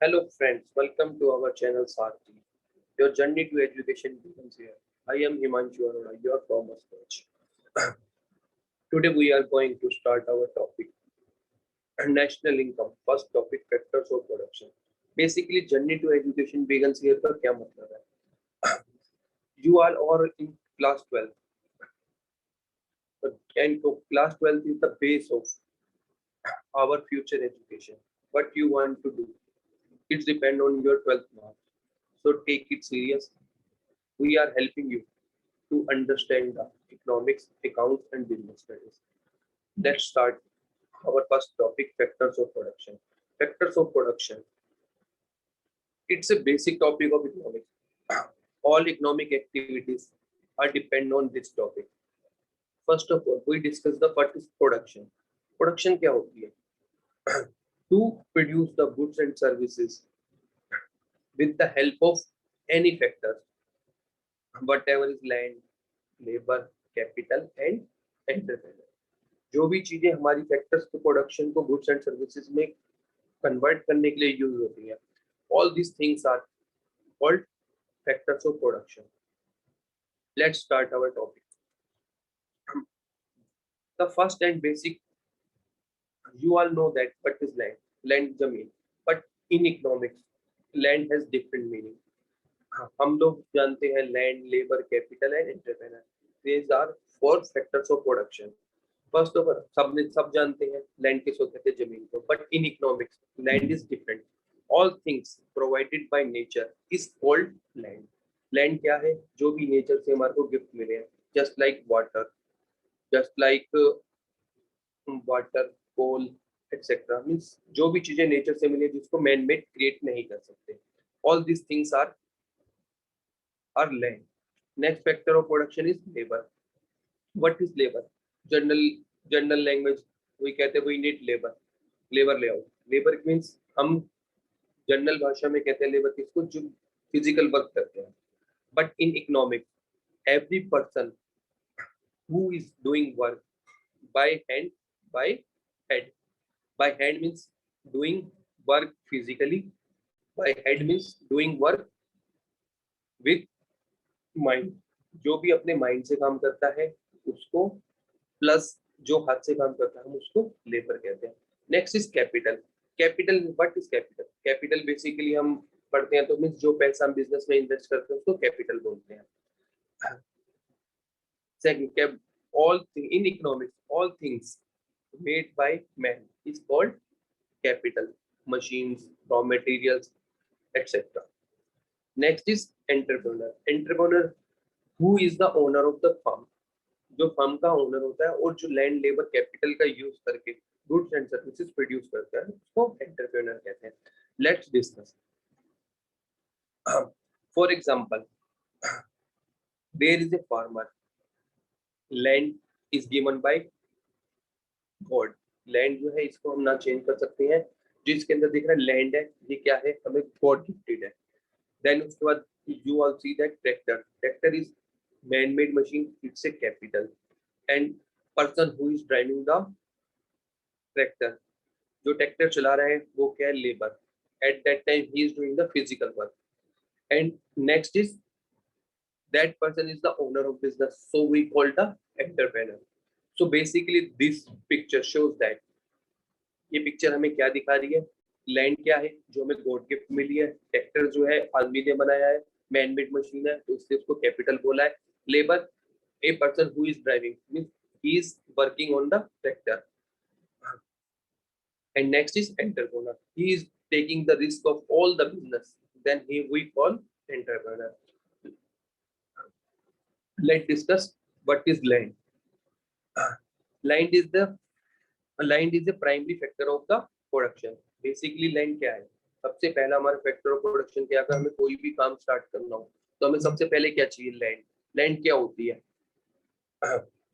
Hello friends, welcome to our channel Sarthi. Your journey to education begins here. I am Himanshu Arora, your commerce coach. Today we are going to start our topic, national income. First topic, factors of production. Basically, journey to education begins here का क्या मतलब है? You all are in class 12, and so class 12 is the base of our future education. What you want to do, it depends on your 12th mark. So take it serious. We are helping you to understand the economics, accounts, and business studies. Let's start our first topic, factors of production. Factors of production. It's a basic topic of economics. All economic activities are depend on this topic. First of all, we discuss the what is production. Production क्या होती है? To produce the goods and services with the help of any factors, whatever is land, labor, capital, and entrepreneur. जो भी चीजें हमारी factors को production को goods and services में कन्वर्ट करने के लिए यूज होती हैं, all this things are called factors of production. Let's start our topic. The first and basic, you all know that what is land जमीन, but in economics land has different meaning. हम लोग जानते हैं land, labour, capital and entrepreneur, these are four factors of production. First of all सब जानते हैं land किसको कहते हैं, जमीन को, but in economics land is different. All things provided by nature is called land. Land क्या है? जो भी नेचर से हमारे को गिफ्ट मिले हैं, जस्ट लाइक वाटर, कोल एक्सेट्रा. मीन्स जो भी चीजें नेचर से मिली जिसको मैन मेड क्रिएट नहीं कर सकते, all this things are land. Next factor of production is labour. What is labour? General language वही कहते हैं, वी नीड लेबर. लेबर ले आओ. लेबर मीन्स हम जनरल भाषा में कहते हैं लेबर किसको, जो फिजिकल वर्क करते हैं. But in economics every person who is doing work by hand, bye head. By hand means doing work physically, bye head means doing work with mind. जो भी अपने माइंड से काम करता है उसको, प्लस जो हाथ से काम करता है हम उसको लेबर कहते हैं. Next is capital. Capital, what is capital? Capital basically हम पढ़ते हैं तो मीन्स जो पैसा हम बिजनेस में इन्वेस्ट करते हैं उसको कैपिटल बोलते हैं. Second, all in economics all things made by man is called capital. Machines, raw materials etcetera. Next is entrepreneur. Entrepreneur who is the owner of the firm. जो फर्म का owner होता है और जो लैंड, लेबर, कैपिटल का use करके goods and services produce करता है उसको एंटरप्रेन्योर कहते हैं. Let's discuss. For example, there is a farmer. Land is given by God. Land जो है इसको हम ना चेंज कर सकते हैं. जिसके अंदर दिख रहा है लैंड है, ये क्या है? हमें गॉड गिफ्टेड है. देन उसके बाद you all see that tractor. Tractor is man-made machine, it's a capital. And person who is driving the tractor, जो ट्रैक्टर चला रहा है वो क्या है? Labour. At that time he is doing the physical work. And next is that person is the owner of business, so we call the entrepreneur. So basically this picture shows that, ये picture हमें क्या दिखा रही है? Land क्या है? जो हमें गॉड गिफ्ट मिली है. ट्रैक्टर जो है आदमी ने बनाया है, मैन मेड मशीन है तो इसलिए उसको कैपिटल बोला है. Labor, a person who is driving, means he is working on the tractor. And next is entrepreneur. He is taking the risk of all the business. Then we call entrepreneur. Let's discuss what is land. Land is the primary factor of the production. Basically land क्या है? सबसे पहला हमारा factor of production क्या है? अगर हमें कोई भी काम स्टार्ट करना हो तो हमें सबसे पहले क्या चाहिए? लैंड. लैंड क्या होती है?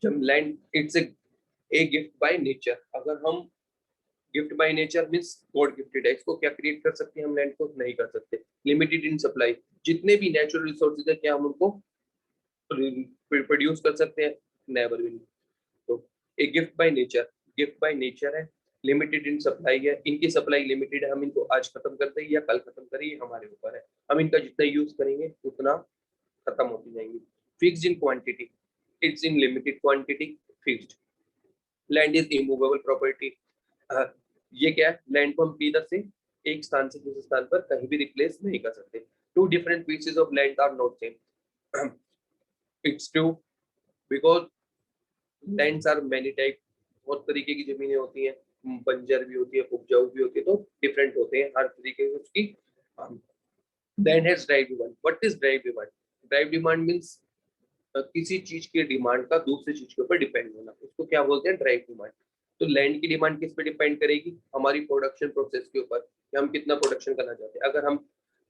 जब land, it's a gift by nature. अगर हम gift by nature means God gifted है, इसको क्या क्रिएट कर सकते हैं हम? लैंड को नहीं कर सकते. Limited in supply. जितने भी नेचुरल रिसोर्सेज है क्या हम उनको प्रोड्यूस कर सकते हैं? Never will. तो ए गिफ्ट बाय नेचर है. लिमिटेड इन सप्लाई है, इनकी सप्लाई लिमिटेड है, हम इनको आज खत्म करते हैं या कल खत्म करें ये हमारे ऊपर है, हम इनका जितना यूज करेंगे उतना खत्म होती जाएंगी। Fixed in quantity, it's in limited quantity, fixed. Land is immovable property, ये क्या है, लैंड को हम किधर से एक स्थान से दूसरे स्थान पर कहीं भी रिप्लेस नहीं कर सकते। Two different pieces of land are not same, it's true because lands are many type, बहुत तरीके की जमीनें होती हैं, बंजर भी होती है, उपजाऊ भी होती है, तो डिफरेंट होते हैं हर तरीके से उसकी। Land has drive demand, what is drive demand? Drive demand means किसी चीज की डिमांड का दूसरी चीज के ऊपर डिपेंड होना, उसको क्या बोलते हैं, ड्राइव डिमांड। तो लैंड की डिमांड किस पे डिपेंड करेगी, हमारी प्रोडक्शन प्रोसेस के ऊपर, कि हम कितना प्रोडक्शन करना चाहते हैं। अगर हम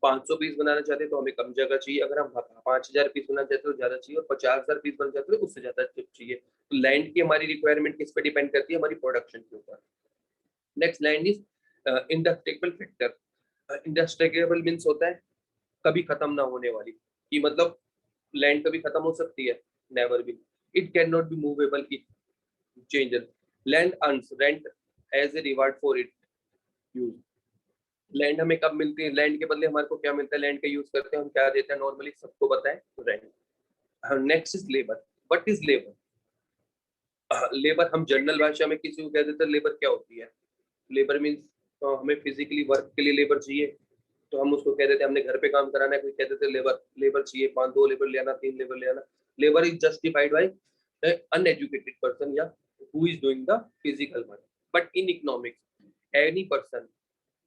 500 पीस बनाना चाहते हैं तो हमें कम जगह चाहिए, अगर हम 5000 पीस बनाना चाहते हैं तो ज्यादा चाहिए, और 50,000 पीस बनाना चाहते हैं तो उससे ज्यादा चाहिए। तो लैंड की हमारी रिक्वायरमेंट किस पे डिपेंड करती है, हमारी प्रोडक्शन के ऊपर। Next land is industrial factor. Industrial means होता है कभी खत्म ना होने वाली, कि मतलब लैंड कभी खत्म हो सकती है, never be. It can not be movable, it changes. Land earns rent as a reward for it use. Land हमें कब मिलती है, लैंड के बदले हमारे को क्या मिलता है, लैंड का यूज करते हैं हम, क्या देते हैं नॉर्मली, सबको पता है, rent. Next is labour, what is labour? Labour हम जनरल भाषा में किसी को कह देते हैं लेबर क्या होती है। लेबर मीन्स हमें फिजिकली वर्क के लिए लेबर चाहिए, तो हम उसको कह देते हैं हमने घर पे काम कराना है, कोई कह देते हैं लेबर, लेबर चाहिए, 5 2 लेबर ले आना, 3 लेबर ले आना। Labour is justified by uneducated person या who is doing the physical work. But in economics any person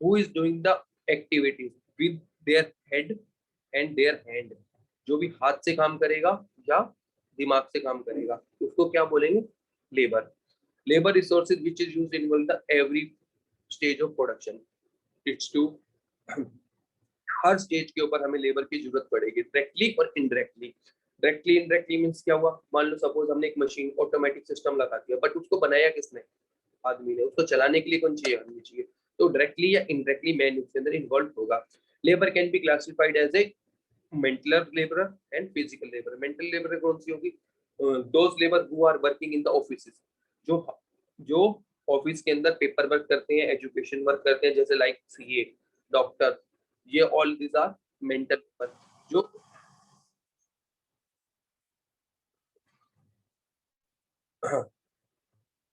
who is doing the activities with their head and their hand, जो भी हाथ से काम करेगा या दिमाग से काम करेगा उसको क्या बोलेंगे, labour. Labour resources which is used in the every stage of production, it's too. हर स्टेज के ऊपर हमें लेबर की जरूरत पड़ेगी, डायरेक्टली और इनडायरेक्टली। डायरेक्टली इनडायरेक्टली मींस क्या हुआ, मान लो सपोज हमने एक मशीन ऑटोमेटिक सिस्टम लगा दिया, बट उसको बनाया किसने, आदमी ने, उसको चलाने के लिए कौन चाहिए, आदमी चाहिए। तो डायरेक्टली या इनडायरेक्टली मैन उसके अंदर इन्वॉल्व होगा। Labour can be classified as a mental labour and physical labour. Mental labour कौन सी होगी, those labour who are working in the offices, जो जो ऑफिस के अंदर पेपर वर्क करते हैं, एजुकेशन वर्क करते हैं, जैसे लाइक सीए, डॉक्टर, ये all this are mental labour. जो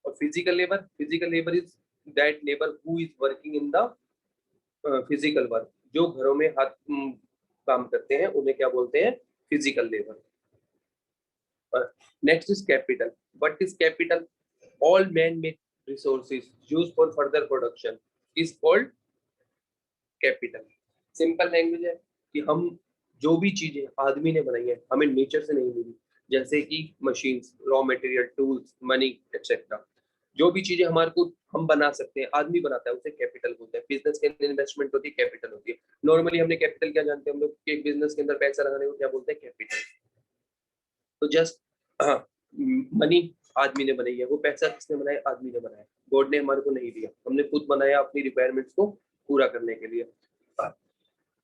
और physical labour is that labour who is working in the physical work, जो घरों में हाथ काम करते हैं उन्हें क्या बोलते हैं, physical labour. Next is capital, what is capital? all man-made resources used for further production is called capital। Simple language है कि हम जो भी चीजें आदमी ने बनाई है हमें नेचर से नहीं मिली, जैसे कि machines, raw material, tools, money etcetera, जो भी चीजें हमारे को हम बना सकते हैं, आदमी बनाता है, उसे कैपिटल बोलते हैं। बिजनेस के अंदर इन्वेस्टमेंट होती है, कैपिटल होती है। नॉर्मली हमने कैपिटल क्या जानते हैं, हम लोग एक बिजनेस के अंदर पैसा लगाने को क्या बोलते हैं, कैपिटल। तो जस्ट मनी आदमी ने बनाई है, वो पैसा किसने बनाया, आदमी ने बनाया, गॉड ने हमारे को नहीं दिया, हमने खुद बनाया अपनी रिक्वायरमेंट्स को पूरा करने के लिए।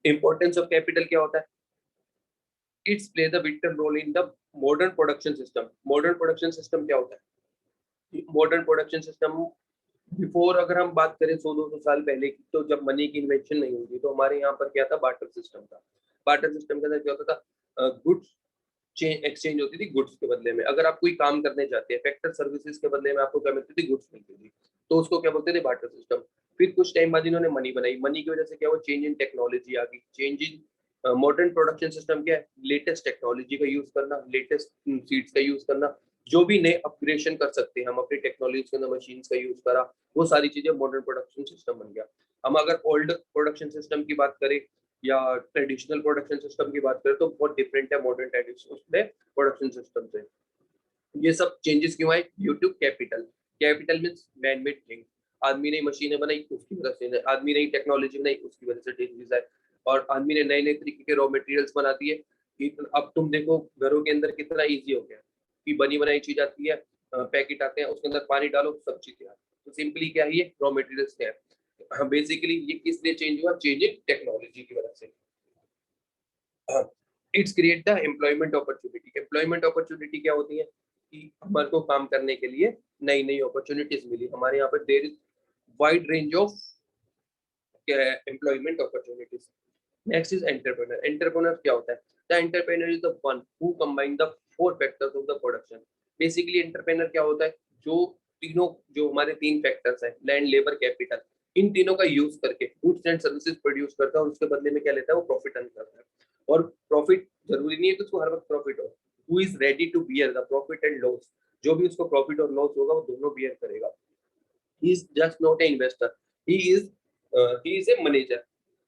इंपॉर्टेंस ऑफ कैपिटल क्या होता है, it's play the vital role in the modern production system. Modern production system क्या होता है, मॉडर्न प्रोडक्शन सिस्टम बिफोर अगर हम बात करें 100 200 साल पहले की, तो जब मनी की इन्वेंशन नहीं हुई तो हमारे यहाँ पर क्या था, बार्टर सिस्टम था। बार्टर सिस्टम के अंदर क्या होता था, गुड्स एक्सचेंज होती थी गुड्स के बदले में। अगर आप कोई काम करने जाते हैं, फैक्टर सर्विसेज के बदले में आपको क्या मिलती थी, गुड्स मिलती थी, तो उसको क्या बोलते थे, बार्टर सिस्टम। फिर कुछ टाइम बाद इन्होंने मनी बनाई, मनी की वजह से क्या हुआ, चेंज इन टेक्नोलॉजी आ गई। Change in modern production system क्या है, लेटेस्ट टेक्नोलॉजी का यूज करना, लेटेस्ट सीड्स का यूज करना, जो भी नए अपग्रेडेशन कर सकते हैं हम अपनी टेक्नोलॉजी के अंदर, मशीन का यूज करा, वो सारी चीजें मॉडर्न प्रोडक्शन सिस्टम बन गया। हम अगर ओल्ड प्रोडक्शन सिस्टम की बात करें या ट्रेडिशनल प्रोडक्शन सिस्टम की बात करें तो बहुत डिफरेंट है मॉडर्न ट्रेडिशनल प्रोडक्शन सिस्टम से। ये सब चेंजेस क्यों आए, due to capital. Capital means man made thing, आदमी ने मशीनें बनाई उसकी वजह से, आदमी ने टेक्नोलॉजी बनाई उसकी वजह से चेंजेस आए, और आदमी ने नए नए तरीके के रॉ मटेरियल्स बना दिए। अब तुम देखो घरों के अंदर कितना इजी हो गया कि बनी बनाई चीज आती है, पैकेट आते हैं, उसके अंदर पानी डालो सब चीज तैयार। तो सिंपली क्या है, ये रॉ मटेरियल्स क्या है, बेसिकली ये किस लिए चेंज हुआ, चेंज इन टेक्नोलॉजी की वजह से। It's create the employment opportunity. Employment opportunity क्या होती है कि हमारे को काम करने के लिए नई नई अपॉर्चुनिटीज मिली हमारे यहाँ पर। There is wide range of employment opportunities. Next is entrepreneur. Entrepreneur क्या होता है? The entrepreneur is the one who combine the four factors of the production. Basically entrepreneur क्या होता है? जो तीनों, जो हमारे तीन फैक्टर्स हैं, लैंड, लेबर, कैपिटल, इन तीनों का यूज करके गुड्स एंड सर्विसेज प्रोड्यूस करता है और उसके बदले में क्या लेता है? वो प्रॉफिट अर्न करता है। और प्रॉफिट जरूरी नहीं है कि उसको हर वक्त प्रॉफिट हो। Who is ready to bear the profit and loss? जो भी उसको प्रॉफिट और लॉस होगा वो दोनों बियर करेगा। He is just not an investor. He is a manager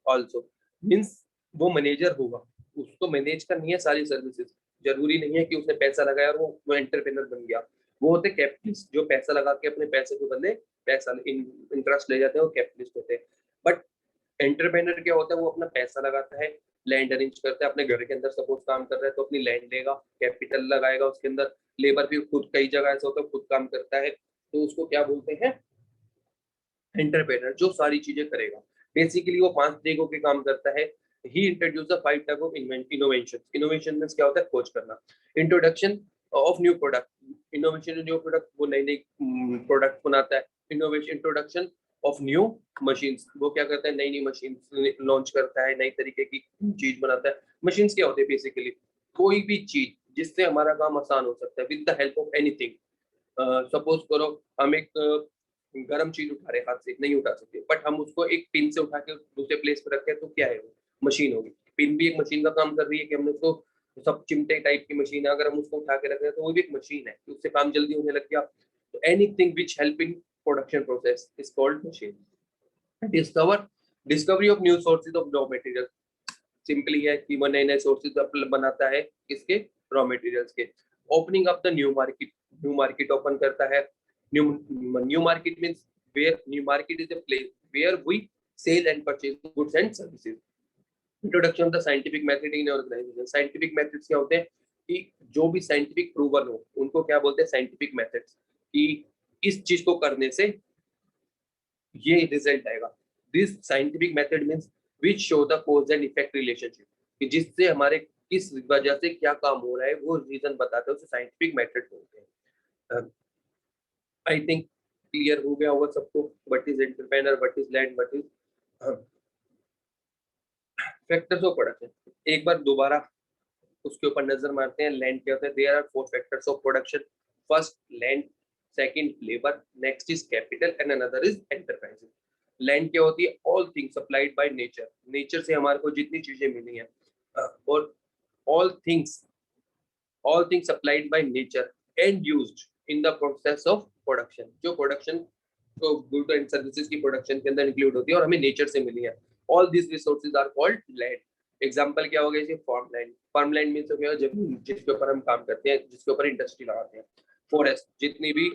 also. Means वो मैनेजर होगा, उसको मैनेज करनी है सारी सर्विसेज। जरूरी नहीं है कि उसने पैसा लगाया और वो एंटरप्रेन्योर बन गया। वो होते कैपिटलिस्ट, जो पैसा लगा के अपने पैसे के बदले पैसा इंटरेस्ट ले जाते हैं, वो कैपिटलिस्ट होते हैं। बट एंटरप्रेन्योर क्या होता है? वो अपना पैसा लगाता है, लैंड अरेंज करता है, अपने घर के अंदर सपोज काम कर रहा है तो अपनी लैंड लेगा, कैपिटल लगाएगा उसके अंदर, लेबर भी खुद, कई जगह ऐसा होता है खुद काम करता है, तो उसको क्या बोलते हैं? एंटरप्रेनर, जो सारी चीजें करेगा। बेसिकली वो 5 तरीकों के काम करता है। He introduce the 5 type of innovation. Innovation means क्या होता है? खोज करना। Introduction of new product. Innovation new product, वो नई नई प्रोडक्ट बनाता है। Innovation introduction of new machines, वो क्या करता है? नई नई मशीन लॉन्च करता है, नई तरीके की चीज बनाता है। मशीन्स क्या होते हैं? बेसिकली कोई भी चीज जिससे हमारा काम आसान हो सकता है, with the help of anything. Suppose करो हम एक गर्म चीज उठा रहे, हाथ से नहीं उठा सकते, बट हम उसको एक पिन से उठा के दूसरे प्लेस पे रखे, तो क्या है? वो मशीन होगी। पिन भी एक मशीन का काम कर रही है कि हमने उसको, सब चिमटे टाइप की मशीन है, अगर हम उसको उठा के रख रहे हैं तो वो भी एक मशीन है, उससे काम जल्दी होने लग गया। तो anything which help in production process is called machine. Discovery of new sources of raw material. Simply है कि वो नए नए सोर्सेज बनाता है किसके? रॉ मटेरियल्स के। Opening up the new market, new market open करता है। New market means where, new market is a place where we sell and purchase goods and services. Introduction of the scientific method in organisation. Scientific methods क्या होते हैं? कि जो भी scientific proven हो उनको क्या बोलते हैं? Scientific methods. कि इस चीज को करने से ये रिजल्ट आएगा। This scientific method means which show the cause and effect relationship, कि जिससे हमारे किस वजह से क्या काम हो रहा है वो रीजन बताते हैं, उसे साइंटिफिक मेथड बोलते हैं। आई थिंक क्लियर हो गया होगा सबको, what is entrepreneur, what is land, what is factors of production. एक बार दोबारा उसके ऊपर नजर मारते हैं। लैंड क्या होता है? There are 4 factors of production. First land, second labour, next is capital and another is enterprises. Land क्या होती है? All things supplied by nature. Nature से हमारे को जितनी चीजें मिली हैं, और all things, all things supplied by nature and used in the process of production। जो प्रोडक्शन तो गुड एंड सर्विसेज की प्रोडक्शन के अंदर इंक्लूड होती है और हमें नेचर से मिली है। All this resources are called land. Example क्या हो गया? जैसे farm land. Farm land means हो गया जमीन जिसके ऊपर हम काम करते हैं, जिसके ऊपर इंडस्ट्री लगाते हैं। फॉरेस्ट, जितनी भी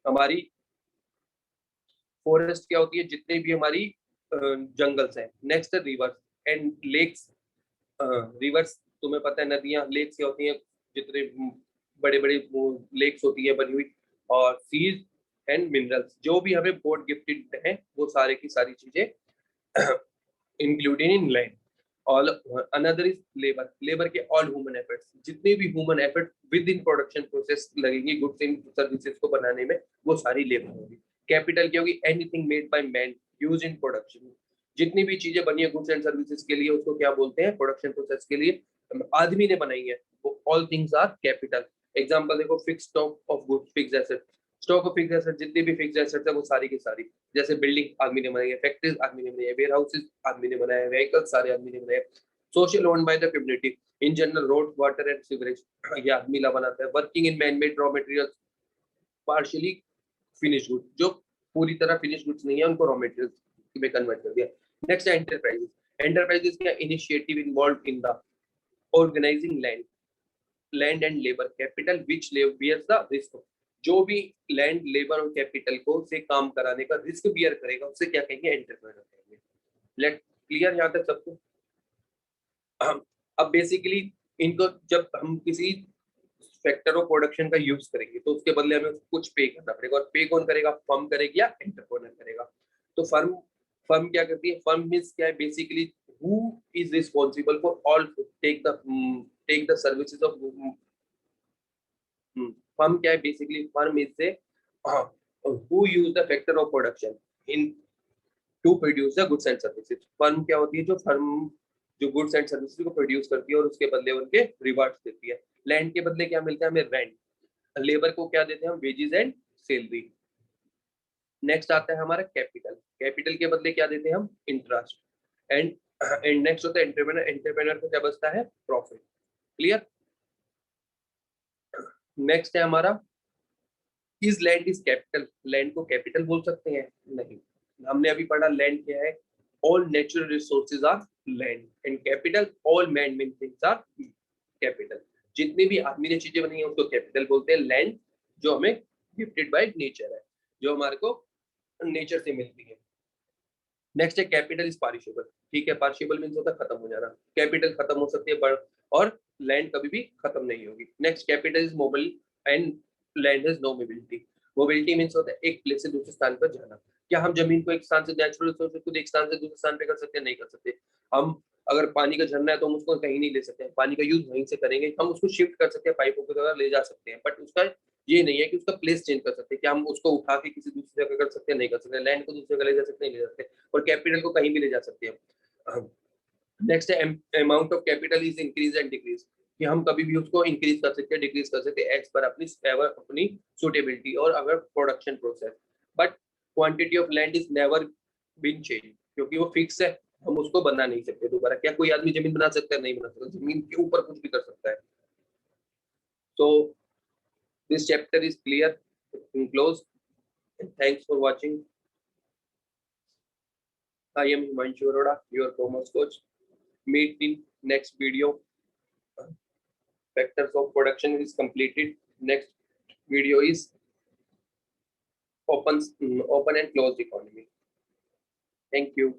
हमारी फॉरेस्ट क्या होती है? जितनी भी हमारी जंगल्स हैं। Next rivers and lakes. Rivers तुम्हें पता है, नदियां, लेक्स क्या होती हैं? जितने बड़े बड़े लेक्स होती है बनी हुई। और सीज एंड मिनरल्स, जो भी हमें गॉड गिफ्टेड है वो सारे की सारी चीजें included in land. All another is labour. Labour के ऑल ह्यूमन एफर्ट्स, जितने भी human effort with in production process लगेंगे गुड्स एंड सर्विसेज को बनाने में, वो सारी लेबर होगी। कैपिटल क्या होगी? Anything made by man use in production. जितनी भी चीजें बनी है गुड्स एंड सर्विसेज के लिए, उसको क्या बोलते हैं? प्रोडक्शन प्रोसेस के लिए आदमी ने बनाई है, वो all things are capital. Example देखो, fix stock of goods, fix asset. Stock of fix asset, जितनी भी फिक्स एसेट है वो सारी की सारी, जैसे बिल्डिंग आदमी ने बनाई है, फैक्ट्रीज आदमी ने बनाई है, वेयर हाउसेज आदमी ने बनाया है, व्हीकल सारे आदमी ने बनाए। Social owned by the community in general, road, water and sewerage, ये आदमी ला बनाता है। Working in man made raw materials, partially finish good, जो पूरी तरह फिनिश गुड्स नहीं है उनको रॉ मटेरियल्स में कन्वर्ट कर दिया। नेक्स्ट है एंटरप्राइजेस। एंटरप्राइजेस क्या? Initiative involve in the organising land, land and labour, capital which bears the risk. जो भी लैंड, लेबर और कैपिटल को से काम कराने का रिस्क बियर करेगा उसे क्या कहेंगे? एंटरप्रेन्योर कहेंगे। लेट क्लियर यहाँ तक सबको? अब बेसिकली इनको जब हम किसी फैक्टर ऑफ प्रोडक्शन का यूज करेंगे तो उसके बदले हमें कुछ पे करना पड़ेगा, और पे कौन करेगा? फर्म करेगी या एंटरप्रेन्योर करेगा? तो फर्म, फर्म क्या करती है? फर्म मींस क्या है? Basically who is responsible for all take the services of. Firm क्या है? Basically firm is say who use the factor of production, in to produce the goods and services. Firm क्या होती है? जो firm जो goods and services को produce करती है और उसके बदले उनके रिवार्ड्स देती है। लैंड के बदले क्या मिलता है हमें? रेंट। लेबर को क्या देते हैं हम? Wages and salary. नेक्स्ट आता है हमारा कैपिटल। कैपिटल के बदले क्या देते हैं हम? इंटरेस्ट। एंड नेक्स्ट होता है एंटरप्रेन्योर। एंटरप्रेन्योर को क्या बचता है? प्रॉफिट। क्लियर? नेक्स्ट है हमारा is land is capital. Land को कैपिटल बोल सकते हैं? नहीं। हमने अभी पढ़ा लैंड क्या है? All natural resources are land and capital all man made things are capital. जितनी भी आदमी ने चीजें बनाई है उसको कैपिटल बोलते हैं। लैंड जो हमें गिफ्टेड बाय नेचर है, जो हमारे को नेचर से मिलती है। नेक्स्ट है कैपिटल इज पारिशेबल। ठीक है, पारिशेबल मीन्स होता है खत्म हो जाना। कैपिटल खत्म हो सकती है और लैंड कभी भी खत्म नहीं होगी। Next capital is mobile and land is no mobility. Mobility means होता है एक प्लेस से दूसरे स्थान पर जाना। क्या हम जमीन को एक स्थान से नेचुरल रिसोर्सेज को एक स्थान से दूसरे स्थान पे कर सकते हैं? नहीं कर सकते। हम अगर पानी का झरना है तो हम उसको कहीं नहीं ले सकते हैं, पानी का यूज वहीं से करेंगे। हम उसको शिफ्ट कर सकते हैं, पाइपों की तरह ले जा सकते हैं, बट उसका ये नहीं है कि उसका प्लेस चेंज कर सकते हैं। क्या हम उसको उठा के किसी दूसरी जगह कर सकते हैं? नहीं कर सकते। लैंड को दूसरी जगह ले जा सकते हैं? नहीं ले जा सकते। और कैपिटल को कहीं भी ले जा सकते हैं। नेक्स्ट है amount of capital is increase and decrease. कि हम कभी भी उसको इंक्रीज कर सकते हैं, डिक्रीज कर सकते हैं एज पर अपनी सुटेबिलिटी और अगर production process. But quantity of land is never been change, क्योंकि वो फिक्स है, हम उसको बना नहीं सकते दोबारा। क्या कोई आदमी जमीन बना सकता है? नहीं बना सकता। जमीन के ऊपर कुछ भी कर सकता है। तो this chapter is clear close. Thanks for watching. I am Himanshu Arora, your commerce coach. Meet in next video. Factors of production is completed. Next video is open and closed economy. Thank you.